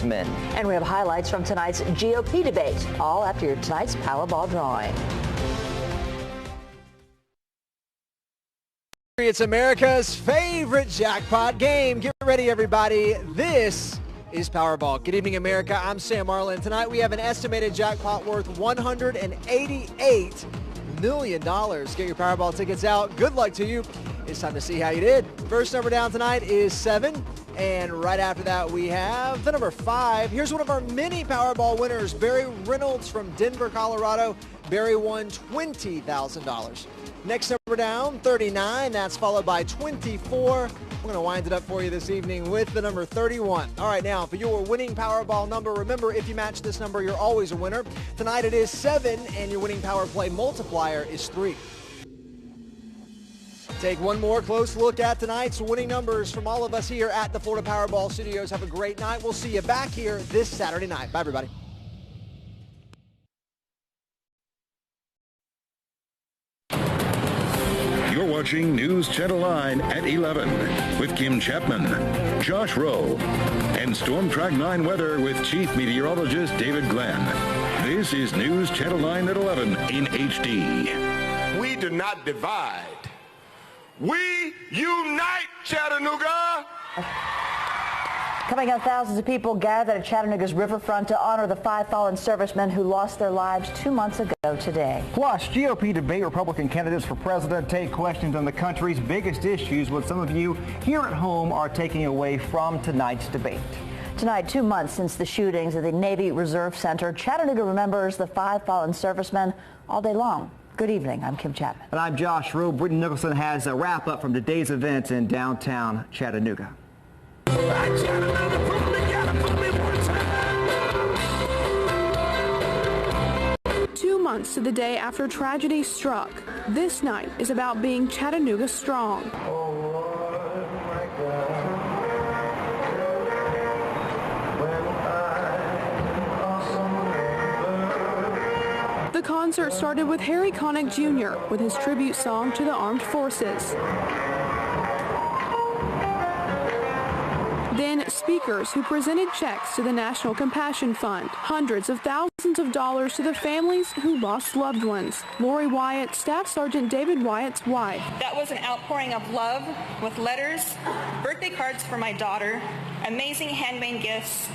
And we have highlights from tonight's GOP debate, all after tonight's Powerball drawing. It's America's favorite jackpot game. Get ready, everybody. This is Powerball. Good evening, America. I'm Sam Marlin. Tonight we have an estimated jackpot worth $188 million. Get your Powerball tickets out. Good luck to you. It's time to see how you did. First number down tonight is 7. And right after that, we have the number 5. Here's one of our mini Powerball winners, Barry Reynolds from Denver, Colorado. Barry won $20,000. Next number down, 39. That's followed by 24. We're going to wind it up for you this evening with the number 31. All right, now for your winning Powerball number, remember, if you match this number, you're always a winner. Tonight it is 7, and your winning Power Play multiplier is 3. Take one more close look at tonight's winning numbers from all of us here at the Florida Powerball Studios. Have a great night. We'll see you back here this Saturday night. Bye, everybody. You're watching News Channel 9 at 11 with Kim Chapman, Josh Rowe, and Storm Track 9 weather with Chief Meteorologist David Glenn. This is News Channel 9 at 11 in HD. We do not divide. We unite, Chattanooga! Coming up, thousands of people gathered at Chattanooga's riverfront to honor the 5 fallen servicemen who lost their lives 2 months ago today. Plus, GOP debate Republican candidates for president take questions on the country's biggest issues, what some of you here at home are taking away from tonight's debate. Tonight, 2 months since the shootings at the Navy Reserve Center, Chattanooga remembers the 5 fallen servicemen all day long. Good evening. I'm Kim Chapman. And I'm Josh Rowe. Brittany Nicholson has a wrap-up from today's events in downtown Chattanooga. 2 months to the day after tragedy struck, this night is about being Chattanooga strong. The concert started with Harry Connick Jr. with his tribute song to the armed forces. Then speakers who presented checks to the National Compassion Fund, hundreds of thousands of dollars to the families who lost loved ones. Lori Wyatt, Staff Sergeant David Wyatt's wife. That was an outpouring of love with letters, birthday cards for my daughter, amazing handmade gifts,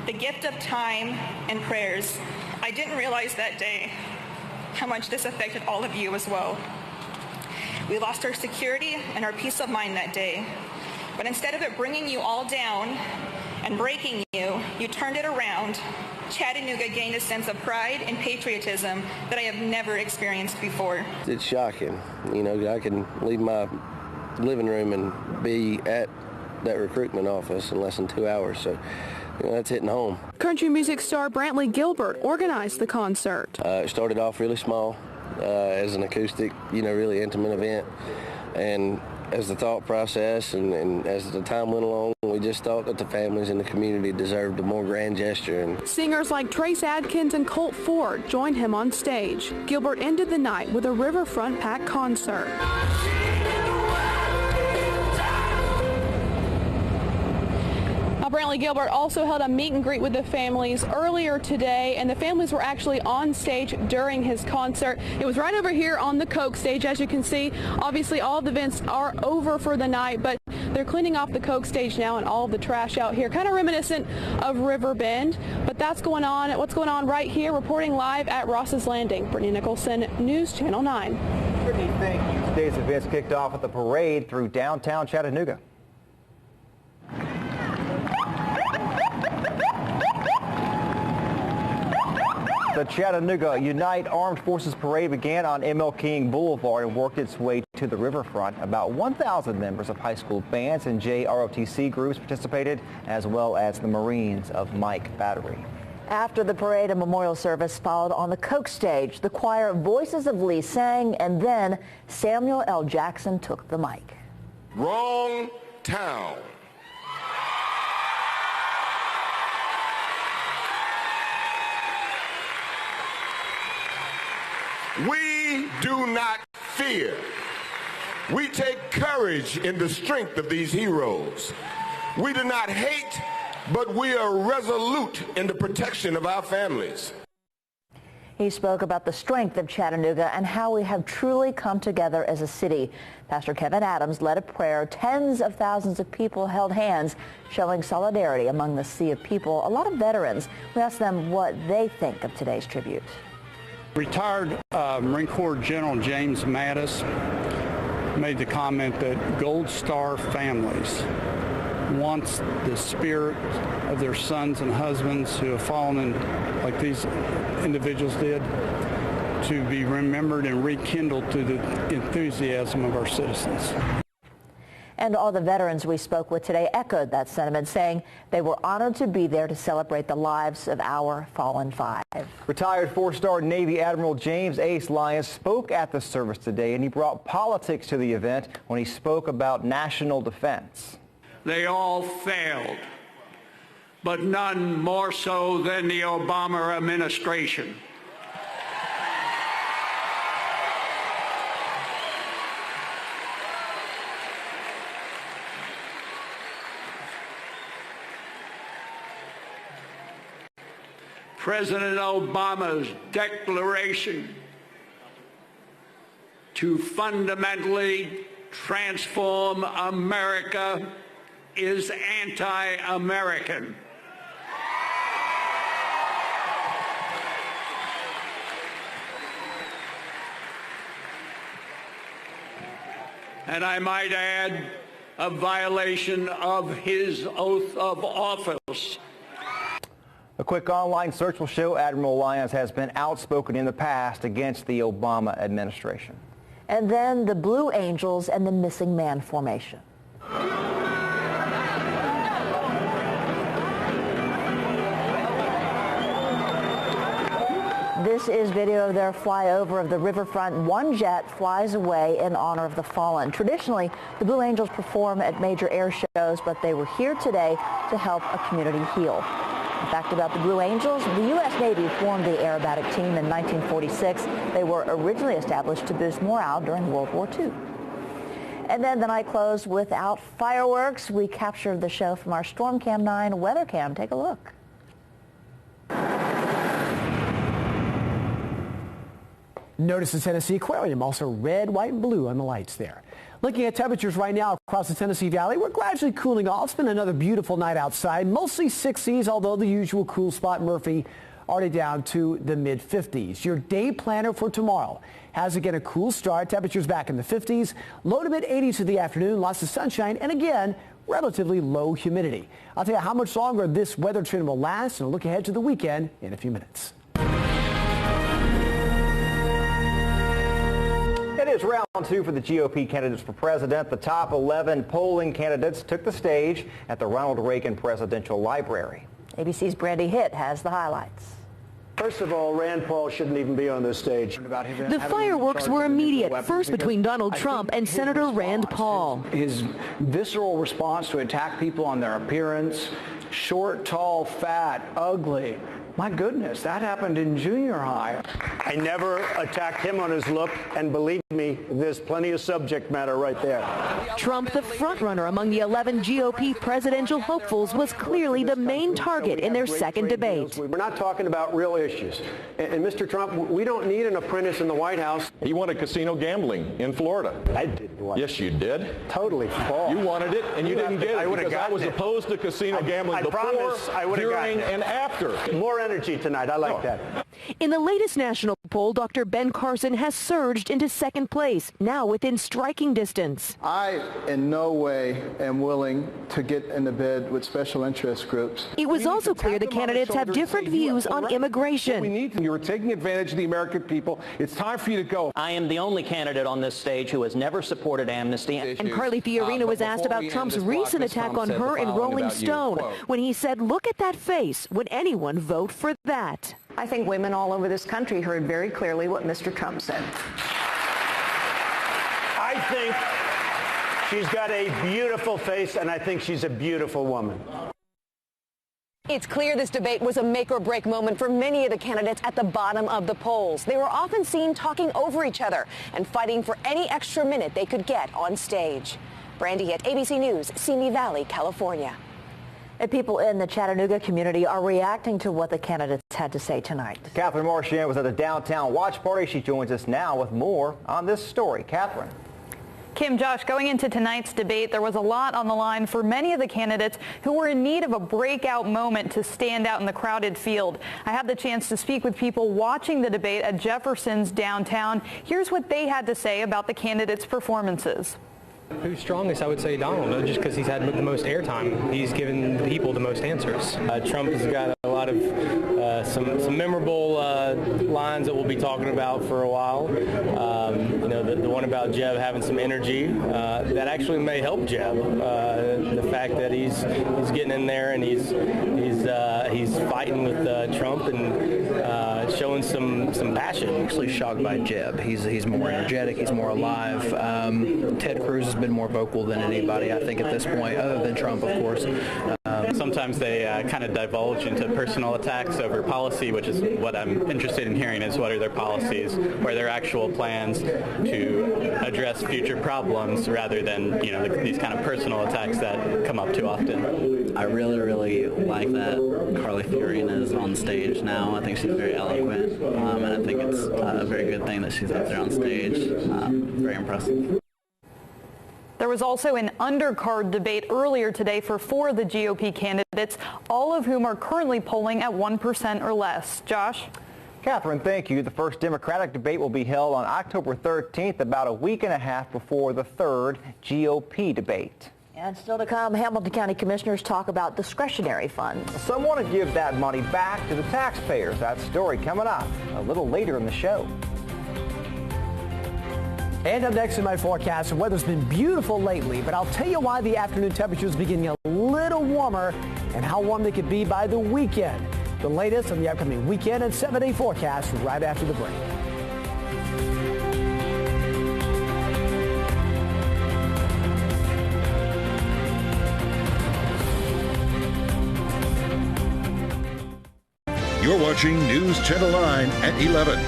the gift of time and prayers. I didn't realize that day how much this affected all of you as well. We lost our security and our peace of mind that day. But instead of it bringing you all down and breaking you, you turned it around. Chattanooga gained a sense of pride and patriotism that I have never experienced before. It's shocking. You know, I can leave my living room and be at that recruitment office in less than 2 hours. So, you know, that's hitting home. Country music star Brantley Gilbert organized the concert. It started off really small as an acoustic, you know, really intimate event. And as the thought process and as the time went along, we just thought that the families in the community deserved a more grand gesture. And singers like Trace Adkins and Colt Ford joined him on stage. Gilbert ended the night with a riverfront packed concert. Brantley Gilbert also held a meet and greet with the families earlier today, and the families were actually on stage during his concert. It was right over here on the Coke stage, as you can see. Obviously, all the events are over for the night, but they're cleaning off the Coke stage now and all the trash out here, kind of reminiscent of River Bend. But that's going on. What's going on right here, reporting live at Ross's Landing. Brittany Nicholson, News Channel 9. Brittany, thank you. Today's events kicked off with a parade through downtown Chattanooga. The Chattanooga Unite Armed Forces Parade began on M.L. King Boulevard and worked its way to the riverfront. About 1,000 members of high school bands and JROTC groups participated, as well as the Marines of Mike Battery. After the parade, a memorial service followed on the Coke stage. The choir Voices of Lee sang, and then Samuel L. Jackson took the mic. Wrong town. We do not fear. We take courage in the strength of these heroes. We do not hate, but we are resolute in the protection of our families. He spoke about the strength of Chattanooga and how we have truly come together as a city. Pastor Kevin Adams led a prayer. Tens of thousands of people held hands, showing solidarity among the sea of people. A lot of veterans. We asked them what they think of today's tribute. Retired Marine Corps General James Mattis made the comment that Gold Star families wants the spirit of their sons and husbands who have fallen in, like these individuals did, to be remembered and rekindled through the enthusiasm of our citizens. And all the veterans we spoke with today echoed that sentiment, saying they were honored to be there to celebrate the lives of our fallen five. Retired four-star Navy Admiral James Ace Lyons spoke at the service today, and he brought politics to the event when he spoke about national defense. They all failed, but none more so than the Obama administration. President Obama's declaration to fundamentally transform America is anti-American. And I might add, a violation of his oath of office. A quick online search will show Admiral Lyons has been outspoken in the past against the Obama administration. And then the Blue Angels and the Missing Man Formation. This is video of their flyover of the riverfront. One jet flies away in honor of the fallen. Traditionally, the Blue Angels perform at major air shows, but they were here today to help a community heal. In fact, about the Blue Angels, the U.S. Navy formed the aerobatic team in 1946. They were originally established to boost morale during World War II. And then the night closed without fireworks. We captured the show from our Storm Cam 9 weather cam. Take a look. Notice the Tennessee Aquarium, also red, white, and blue on the lights there. Looking at temperatures right now across the Tennessee Valley, we're gradually cooling off. It's been another beautiful night outside, mostly 60s, although the usual cool spot, Murphy, already down to the mid-50s. Your day planner for tomorrow has again a cool start. Temperatures back in the 50s, low to mid-80s for the afternoon, lots of sunshine, and again, relatively low humidity. I'll tell you how much longer this weather trend will last, and a look ahead to the weekend in a few minutes. It is round two for the GOP candidates for president. The top 11 polling candidates took the stage at the Ronald Reagan Presidential Library. ABC's Brandy Hitt has the highlights. First of all, Rand Paul shouldn't even be on this stage. The fireworks were immediate, first between Donald Trump and Senator Rand Paul. His visceral response to attack people on their appearance, short, tall, fat, ugly. My goodness, that happened in junior high. I never attacked him on his look, and believe me, there's plenty of subject matter right there. Trump, the frontrunner among the 11 GOP presidential hopefuls, was clearly the main target in their second debate. We're not talking about real issues. And Mr. Trump, we don't need an apprentice in the White House. He wanted casino gambling in Florida. I didn't want it. Yes, you did. Totally false. You wanted it, and you didn't get it because I was opposed to casino gambling before, during, and after. More energy tonight. I like that. In the latest national poll, Dr. Ben Carson has surged into second place, now within striking distance. I in no way am willing to get into bed with special interest groups. It was also clear the candidates have different views on immigration. You were taking advantage of the American people. It's time for you to go. I am the only candidate on this stage who has never supported amnesty. And Carly Fiorina was asked about Trump's recent attack on her in Rolling Stone when he said, "Look at that face. Would anyone vote for that?" I think women all over this country heard very clearly what Mr. Trump said. I think she's got a beautiful face, and I think she's a beautiful woman. It's clear this debate was a make-or-break moment for many of the candidates at the bottom of the polls. They were often seen talking over each other and fighting for any extra minute they could get on stage. Brandy Hitt, ABC News, Simi Valley, California. And people in the Chattanooga community are reacting to what the candidates had to say tonight. Catherine Marchand was at the downtown watch party. She joins us now with more on this story. Catherine. Kim, Josh, going into tonight's debate, there was a lot on the line for many of the candidates who were in need of a breakout moment to stand out in the crowded field. I had the chance to speak with people watching the debate at Jefferson's downtown. Here's what they had to say about the candidates' performances. Who's strongest? I would say Donald, just because he's had the most airtime. He's given people the most answers. Trump has got a lot of some memorable lines that we'll be talking about for a while. You know, the one about Jeb having some energy that actually may help Jeb. The fact that he's getting in there and he's fighting with Trump and showing some passion. I'm actually shocked by Jeb. He's more energetic. He's more alive. Ted Cruz has been more vocal than anybody, I think, at this point, other than Trump, of course. Sometimes they kind of divulge into personal attacks over policy, which is what I'm interested in hearing, is what are their policies, or their actual plans to address future problems rather than, you know, these kind of personal attacks that come up too often. I really like that Carly Fiorina is on stage now. I think she's very eloquent, and I think it's a very good thing that she's up there on stage. Very impressive. There was also an undercard debate earlier today for 4 of the GOP candidates, all of whom are currently polling at 1% or less. Josh? Catherine, thank you. The first Democratic debate will be held on October 13th, about a week and a half before the third GOP debate. And still to come, Hamilton County Commissioners talk about discretionary funds. Some want to give that money back to the taxpayers. That story coming up a little later in the show. And up next in my forecast, the weather's been beautiful lately, but I'll tell you why the afternoon temperatures are getting a little warmer and how warm they could be by the weekend. The latest on the upcoming weekend and 7-day forecast right after the break. You're watching News Channel 9 at 11.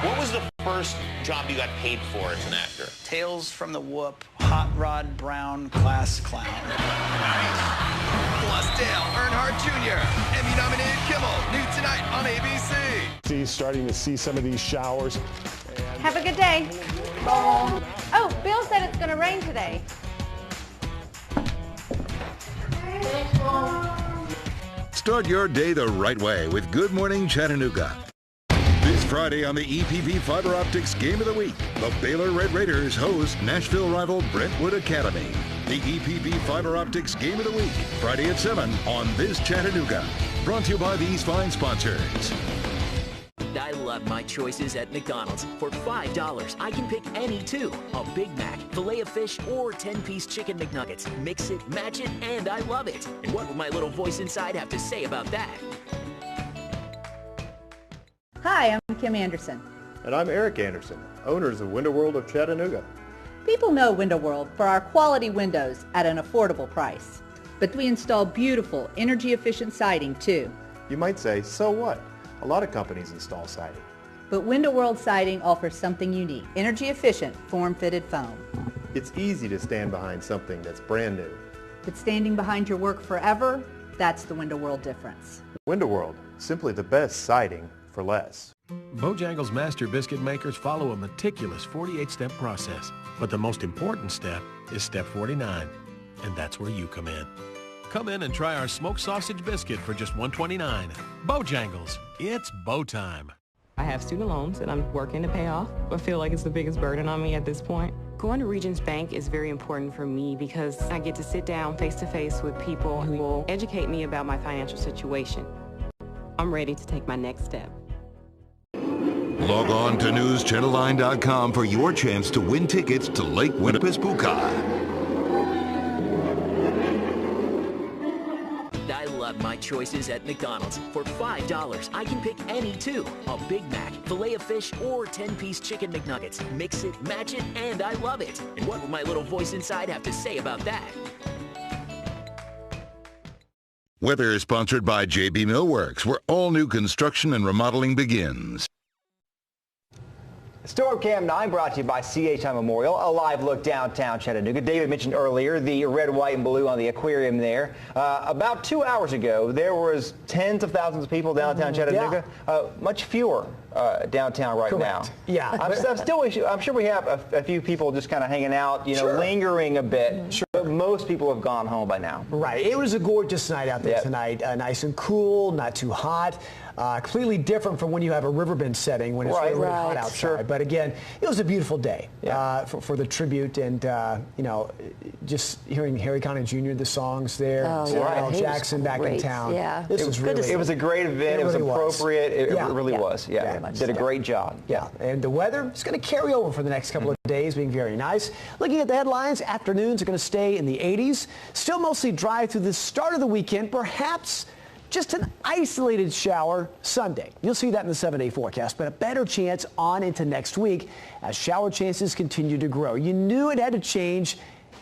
What was the first job you got paid for as an actor? Tales from the Whoop, Hot Rod Brown, Class Clown. Nice. Plus Dale Earnhardt Jr., Emmy-nominated Kimmel, new tonight on ABC. Starting to see some of these showers. Have a good day. Oh, Bill said it's going to rain today. Start your day the right way with Good Morning Chattanooga. This Friday on the EPP Fiber Optics Game of the Week, the Baylor Red Raiders host Nashville rival Brentwood Academy. The EPP Fiber Optics Game of the Week, Friday at 7 on This Chattanooga. Brought to you by these fine sponsors. I love my choices at McDonald's. For $5, I can pick any two. A Big Mac, filet of fish, or 10-piece chicken McNuggets. Mix it, match it, and I love it. And what will my little voice inside have to say about that? Hi, I'm Kim Anderson. And I'm Eric Anderson, owners of Window World of Chattanooga. People know Window World for our quality windows at an affordable price. But we install beautiful, energy-efficient siding, too. You might say, so what? A lot of companies install siding. But Window World Siding offers something unique, energy-efficient, form-fitted foam. It's easy to stand behind something that's brand new. But standing behind your work forever, that's the Window World difference. Window World, simply the best siding for less. Bojangles Master Biscuit Makers follow a meticulous 48-step process. But the most important step is step 49, and that's where you come in. Come in and try our smoked sausage biscuit for just $1.29. Bojangles, it's bow time. I have student loans that I'm working to pay off. I feel like it's the biggest burden on me at this point. Going to Regions Bank is very important for me because I get to sit down face-to-face with people who will educate me about my financial situation. I'm ready to take my next step. Log on to newschannel9.com for your chance to win tickets to Lake Winnipesaukee. I love my choices at McDonald's. For $5, I can pick any two. A Big Mac, filet of fish, or 10-piece chicken McNuggets. Mix it, match it, and I love it. And what will my little voice inside have to say about that? Weather is sponsored by JB Millworks, where all new construction and remodeling begins. Storm Cam 9 brought to you by CHI Memorial, a live look downtown Chattanooga. David mentioned earlier the red, white, and blue on the aquarium there. About 2 hours ago, there was tens of thousands of people downtown Chattanooga. Much fewer downtown right now. Yeah. I'm sure we have a few people just kind of hanging out, lingering a bit. Sure. But most people have gone home by now. Right. It was a gorgeous night out there tonight. Nice and cool, not too hot. Completely different from when you have a riverbend setting when it's really hot outside. Sure. But again, it was a beautiful day for the tribute, and just hearing Harry Connick Jr. the songs there, Samuel Jackson back in town. Yeah, it was a great event. It was appropriate. It really was. Yeah, did a great job. Yeah, and the weather is going to carry over for the next couple of days, being very nice. Looking at the headlines, afternoons are going to stay in the 80s. Still mostly dry through the start of the weekend. Perhaps just an isolated shower Sunday. You'll see that in the 7-day forecast, but a better chance on into next week as shower chances continue to grow. You knew it had to change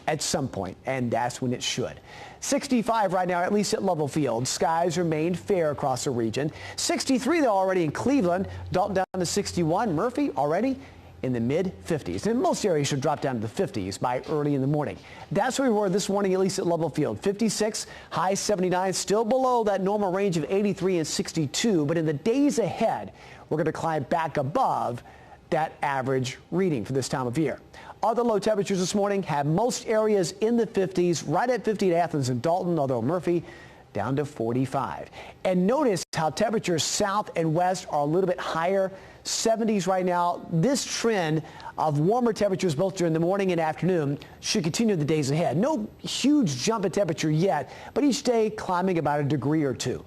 at some point, and that's when it should. 65 right now, at least at Level Field. Skies remain fair across the region. 63 though already in Cleveland. Dalton down to 61. Murphy already in the mid-50s. And most areas should drop down to the 50s by early in the morning. That's where we were this morning, at least at Level Field. 56, high 79, still below that normal range of 83 and 62. But in the days ahead, we're going to climb back above that average reading for this time of year. Other low temperatures this morning have most areas in the 50s, right at 50 at Athens and Dalton, although Murphy down to 45. And notice how temperatures south and west are a little bit higher. 70s right now. This trend of warmer temperatures both during the morning and afternoon should continue the days ahead. No huge jump in temperature yet, but each day climbing about a degree or two.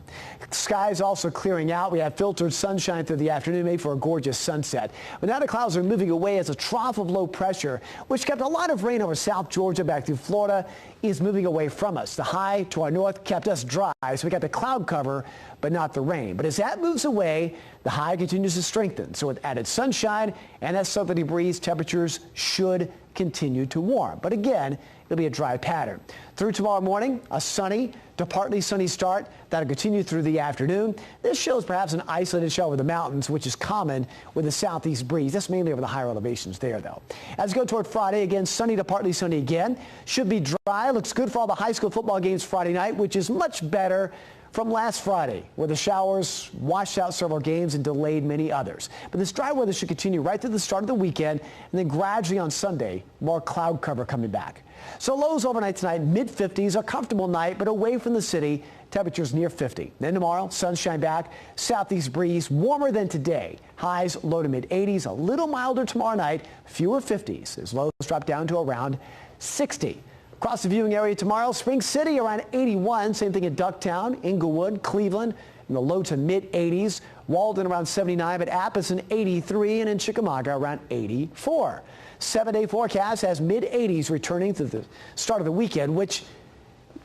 Skies also clearing out. We have filtered sunshine through the afternoon, made for a gorgeous sunset. But now the clouds are moving away as a trough of low pressure, which kept a lot of rain over South Georgia back through Florida, is moving away from us. The high to our north kept us dry, so we got the cloud cover, but not the rain. But as that moves away, the high continues to strengthen. So with added sunshine and that southerly breeze, temperatures should continue to warm. But again, it'll be a dry pattern. Through tomorrow morning, a sunny to partly sunny start. That'll continue through the afternoon. This shows perhaps an isolated shower over the mountains, which is common with the southeast breeze. That's mainly over the higher elevations there, though. As we go toward Friday, again, sunny to partly sunny again. Should be dry. Looks good for all the high school football games Friday night, which is much better from last Friday, where the showers washed out several games and delayed many others. But this dry weather should continue right through the start of the weekend, and then gradually on Sunday, more cloud cover coming back. So lows overnight tonight, mid-50s, a comfortable night, but away from the city, temperatures near 50. Then tomorrow, sunshine back, southeast breeze, warmer than today. Highs low to mid-80s, a little milder tomorrow night, fewer 50s as lows drop down to around 60. Across the viewing area tomorrow, Spring City around 81. Same thing at Ducktown, Inglewood, Cleveland in the low to mid-80s. Walden around 79, but Appleton 83, and in Chickamauga around 84. 7-day forecast has mid-80s returning to the start of the weekend, which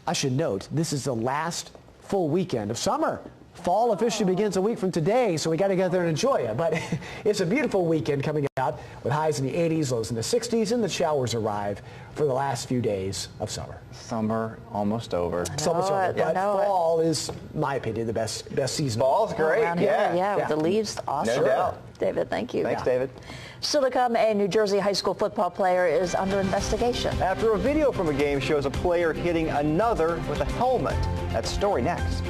I should note, this is the last full weekend of summer. Fall officially begins a week from today, so we got to get there and enjoy it. But it's a beautiful weekend coming out with highs in the 80s, lows in the 60s, and the showers arrive for the last few days of summer. Summer almost over. It's almost over. But fall is, in my opinion, the best season. Fall's great. Yeah, with the leaves, awesome. No doubt. David, thank you. Thanks, David. Still to come, a New Jersey high school football player is under investigation. After a video from a game shows a player hitting another with a helmet. That story next.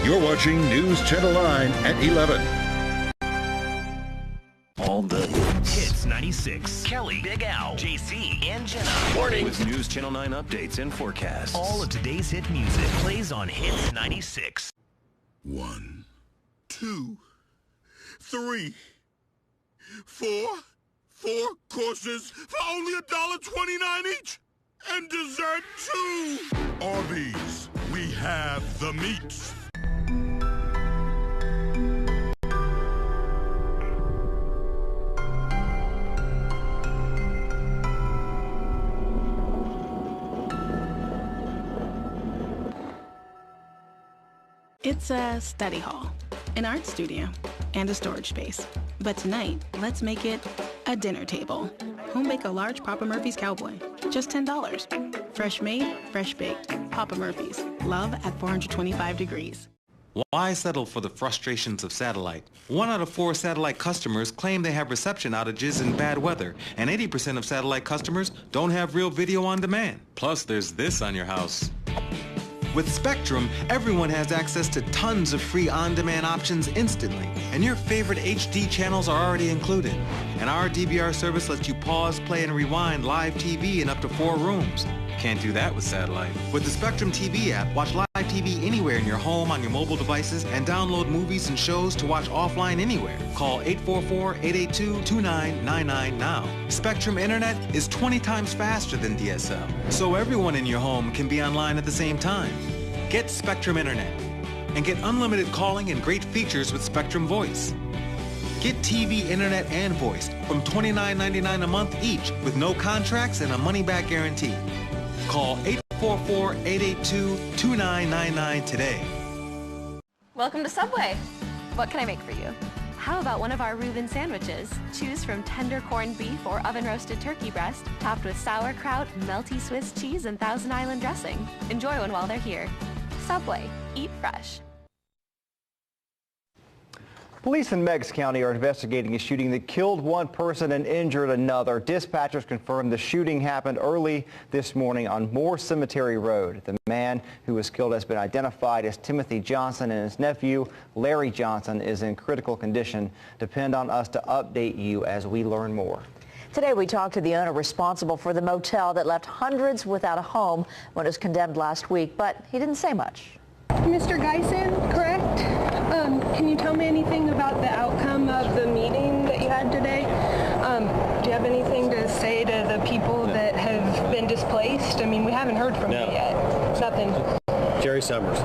You're watching News Channel 9 at 11. All the hits 96. Kelly, Big Al, JC, and Jenna. Morning with News Channel 9 updates and forecasts. All of today's hit music plays on Hits 96. 1, 2, 3, 4 courses for only $1.29 each. And dessert too. Arby's, we have the meats. It's a study hall, an art studio, and a storage space. But tonight, let's make it a dinner table. Home bake a large Papa Murphy's Cowboy, just $10. Fresh made, fresh baked. Papa Murphy's, love at 425 degrees. Why settle for the frustrations of satellite? 1 out of 4 satellite customers claim they have reception outages in bad weather, and 80% of satellite customers don't have real video on demand. Plus, there's this on your house. With Spectrum, everyone has access to tons of free on-demand options instantly, and your favorite HD channels are already included. And our DVR service lets you pause, play, and rewind live TV in up to 4 rooms. Can't do that with satellite. With the Spectrum TV app, watch live TV anywhere in your home, on your mobile devices, and download movies and shows to watch offline anywhere. Call 844-882-2999 now. Spectrum Internet is 20 times faster than DSL, so everyone in your home can be online at the same time. Get Spectrum Internet and get unlimited calling and great features with Spectrum Voice. Get TV, internet, and voice from $29.99 a month each with no contracts and a money-back guarantee. Call 844-882-2999 today. Welcome to Subway. What can I make for you? How about one of our Reuben sandwiches? Choose from tender corned beef or oven-roasted turkey breast, topped with sauerkraut, melty Swiss cheese, and Thousand Island dressing. Enjoy one while they're here. Subway. Eat fresh. Police in Meigs County are investigating a shooting that killed one person and injured another. Dispatchers confirmed the shooting happened early this morning on Moore Cemetery Road. The man who was killed has been identified as Timothy Johnson, and his nephew, Larry Johnson, is in critical condition. Depend on us to update you as we learn more. Today we talked to the owner responsible for the motel that left hundreds without a home when it was condemned last week, but he didn't say much. Mr. Geisen, correct? Can you tell me anything about the outcome of the meeting that you had today? Do you have anything to say to the people that have been displaced? I mean, we haven't heard from you yet. Nothing. Jerry Summers.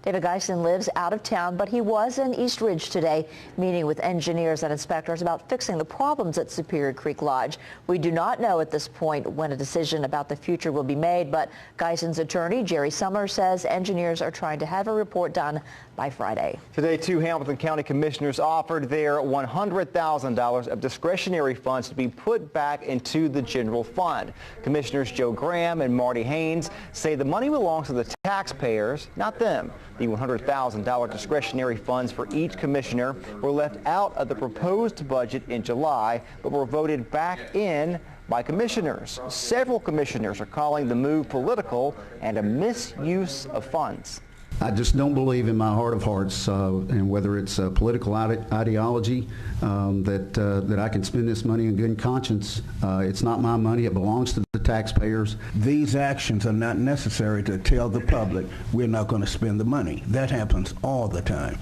David Geisen lives out of town, but he was in East Ridge today, meeting with engineers and inspectors about fixing the problems at Superior Creek Lodge. We do not know at this point when a decision about the future will be made, but Geisen's attorney, Jerry Summers, says engineers are trying to have a report done by Friday. Today, 2 Hamilton County commissioners offered their $100,000 of discretionary funds to be put back into the general fund. Commissioners Joe Graham and Marty Haynes say the money belongs to the taxpayers, not them. The $100,000 discretionary funds for each commissioner were left out of the proposed budget in July, but were voted back in by commissioners. Several commissioners are calling the move political and a misuse of funds. I just don't believe in my heart of hearts, and whether it's a political ideology, that I can spend this money in good conscience. It's not my money. It belongs to the taxpayers. These actions are not necessary to tell the public we're not going to spend the money. That happens all the time.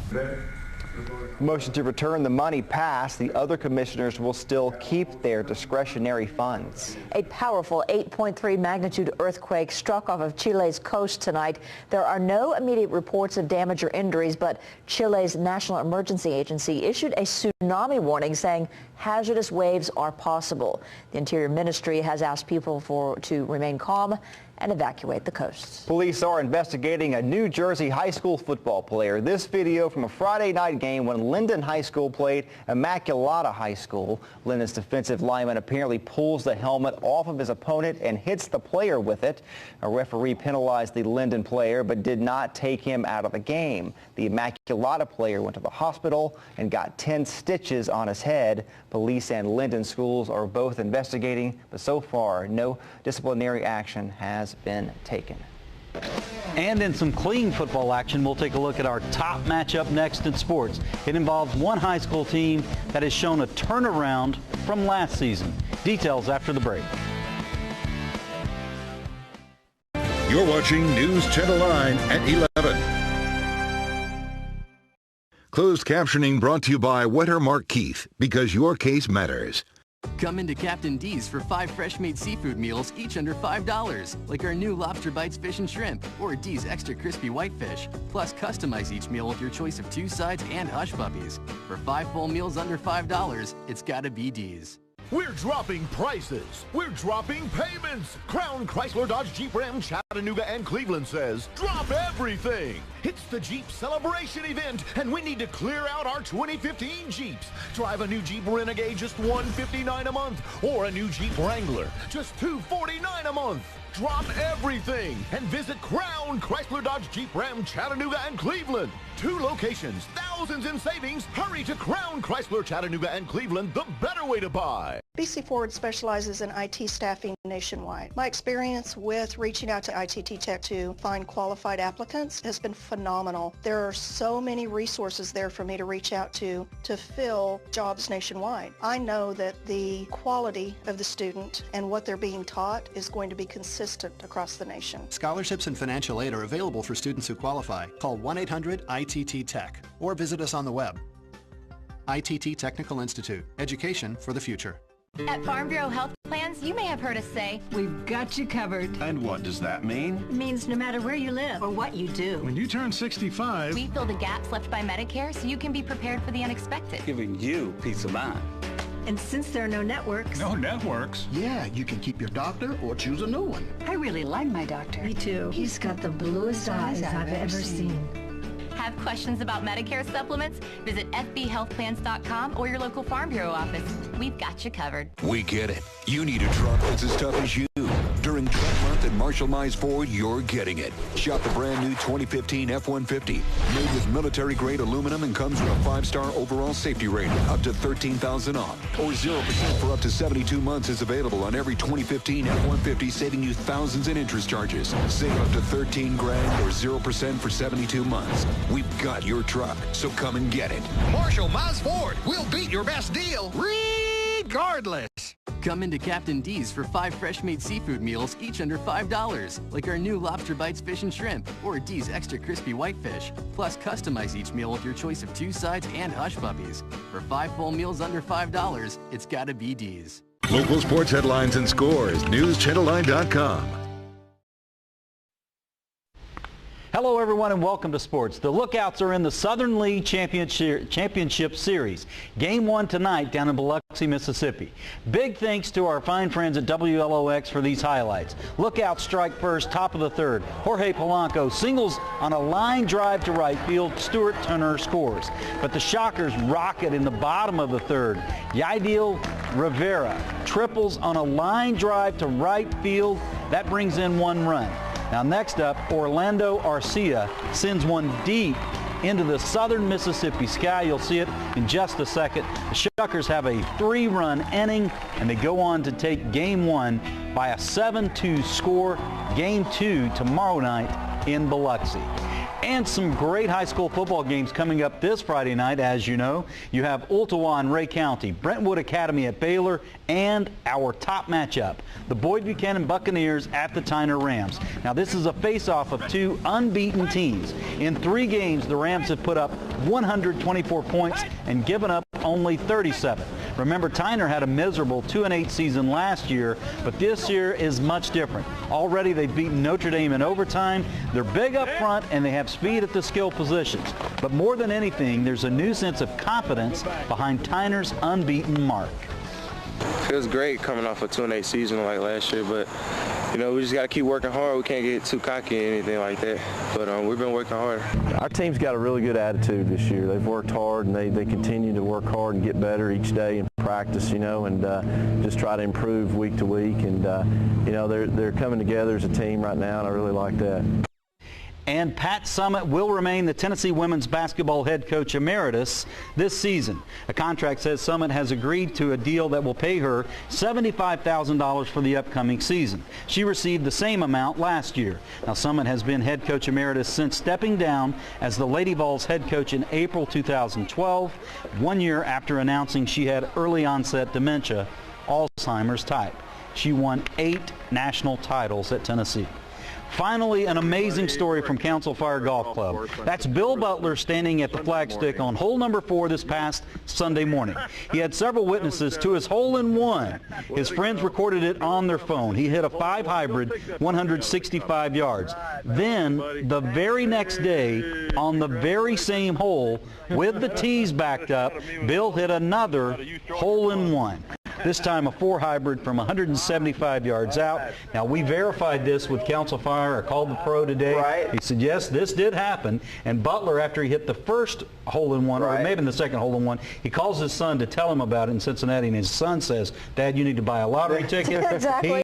Motion to return the money passed. The other commissioners will still keep their discretionary funds. A powerful 8.3 magnitude earthquake struck off of Chile's coast tonight. There are no immediate reports of damage or injuries, but Chile's National Emergency Agency issued a tsunami warning saying hazardous waves are possible. The Interior Ministry has asked people to remain calm and evacuate the coast. Police are investigating a New Jersey high school football player. This video from a Friday night game when Linden High School played Immaculata High School. Linden's defensive lineman apparently pulls the helmet off of his opponent and hits the player with it. A referee penalized the Linden player but did not take him out of the game. The Immaculata player went to the hospital and got 10 stitches on his head. Police and Linden schools are both investigating, but so far no disciplinary action has been taken. And in some clean football action, we'll take a look at our top matchup next in sports. It involves one high school team that has shown a turnaround from last season. Details after the break. You're watching News Channel 9 at 11. Closed captioning brought to you by Wettermark Keith, because your case matters. Come into Captain D's for 5 fresh-made seafood meals, each under $5, like our new Lobster Bites Fish and Shrimp or D's Extra Crispy Whitefish. Plus, customize each meal with your choice of 2 sides and hush puppies. For 5 full meals under $5, it's gotta be D's. We're dropping prices. We're dropping payments. Crown Chrysler Dodge Jeep Ram Chattanooga and Cleveland says, drop everything. It's the Jeep Celebration event, and we need to clear out our 2015 Jeeps. Drive a new Jeep Renegade, just $159 a month, or a new Jeep Wrangler, just $249 a month. Drop everything and visit Crown Chrysler Dodge Jeep Ram Chattanooga and Cleveland. 2 locations, thousands in savings. Hurry to Crown Chrysler Chattanooga and Cleveland, the better way to buy. BC Forward specializes in IT staffing nationwide. My experience with reaching out to ITT Tech to find qualified applicants has been phenomenal. There are so many resources there for me to reach out to fill jobs nationwide. I know that the quality of the student and what they're being taught is going to be consistent across the nation. Scholarships and financial aid are available for students who qualify. Call 1-800-ITT-TECH or visit us on the web. ITT Technical Institute. Education for the future. At Farm Bureau Health Plans, you may have heard us say, we've got you covered. And what does that mean? It means no matter where you live or what you do. When you turn 65, we fill the gaps left by Medicare so you can be prepared for the unexpected. giving you peace of mind. And since there are no networks... No networks? Yeah, you can keep your doctor or choose a new one. I really like my doctor. Me too. He's got the bluest eyes I've ever seen. Have questions about Medicare supplements? Visit fbhealthplans.com or your local Farm Bureau office. We've got you covered. We get it. You need a truck that's as tough as you. During Truck Month at Marshall Mize Ford, you're getting it. Shop the brand new 2015 F-150. Made with military-grade aluminum and comes with a 5-star overall safety rating, up to $13,000 off. Or 0% for up to 72 months is available on every 2015 F-150, saving you thousands in interest charges. Save up to $13,000 or 0% for 72 months. We've got your truck, so come and get it. Marshall Mize Ford, we'll beat your best deal regardless. Come into Captain D's for 5 fresh-made seafood meals, each under $5, like our new Lobster Bites Fish and Shrimp or D's Extra Crispy Whitefish. Plus, customize each meal with your choice of 2 sides and hush puppies. For 5 full meals under $5, it's gotta be D's. Local sports headlines and scores, newschannel9.com. Hello, everyone, and welcome to sports. The Lookouts are in the Southern League Championship Series. Game 1 tonight down in Biloxi, Mississippi. Big thanks to our fine friends at WLOX for these highlights. Lookouts strike first, top of the third. Jorge Polanco singles on a line drive to right field. Stuart Turner scores. But the Shockers rocket in the bottom of the third. Yadiel Rivera triples on a line drive to right field. That brings in 1 run. Now next up, Orlando Arcia sends one deep into the southern Mississippi sky. You'll see it in just a second. The Shuckers have a 3-run inning, and they go on to take Game 1 by a 7-2 score. Game 2 tomorrow night in Biloxi. And some great high school football games coming up this Friday night. As you know, you have Ooltewah and Ray County, Brentwood Academy at Baylor, and our top matchup, the Boyd Buchanan Buccaneers at the Tyner Rams. Now, this is a face-off of 2 unbeaten teams. In 3 games, the Rams have put up 124 points and given up only 37. Remember, Tyner had a miserable 2-8 season last year, but this year is much different. Already they've beaten Notre Dame in overtime. They're big up front, and they have speed at the skill positions. But more than anything, there's a new sense of confidence behind Tyner's unbeaten mark. Feels great coming off a 2-8 season like last year, but you know, we just got to keep working hard. We can't get too cocky or anything like that, but we've been working hard. Our team's got a really good attitude this year. They've worked hard, and they continue to work hard and get better each day in practice, you know, and just try to improve week to week. And you know, they're coming together as a team right now, and I really like that. And Pat Summitt will remain the Tennessee women's basketball head coach emeritus this season. A contract says Summitt has agreed to a deal that will pay her $75,000 for the upcoming season. She received the same amount last year. Now, Summitt has been head coach emeritus since stepping down as the Lady Vols head coach in April 2012, 1 year after announcing she had early onset dementia, Alzheimer's type. She won 8 national titles at Tennessee. Finally, an amazing story from Council Fire Golf Club. That's Bill Butler standing at the flagstick on hole number 4 this past Sunday morning. He had several witnesses to his hole-in-one. His friends recorded it on their phone. He hit a 5 hybrid, 165 yards. Then, the very next day, on the very same hole, with the tees backed up, Bill hit another hole-in-one. This time a 4 hybrid from 175 yards out. Now, we verified this with Council Fire. I called the pro today. Right. He said, yes, this did happen. And Butler, after he hit the first hole-in-one, or maybe the second hole-in-one, he calls his son to tell him about it in Cincinnati, and his son says, Dad, you need to buy a lottery ticket. Exactly.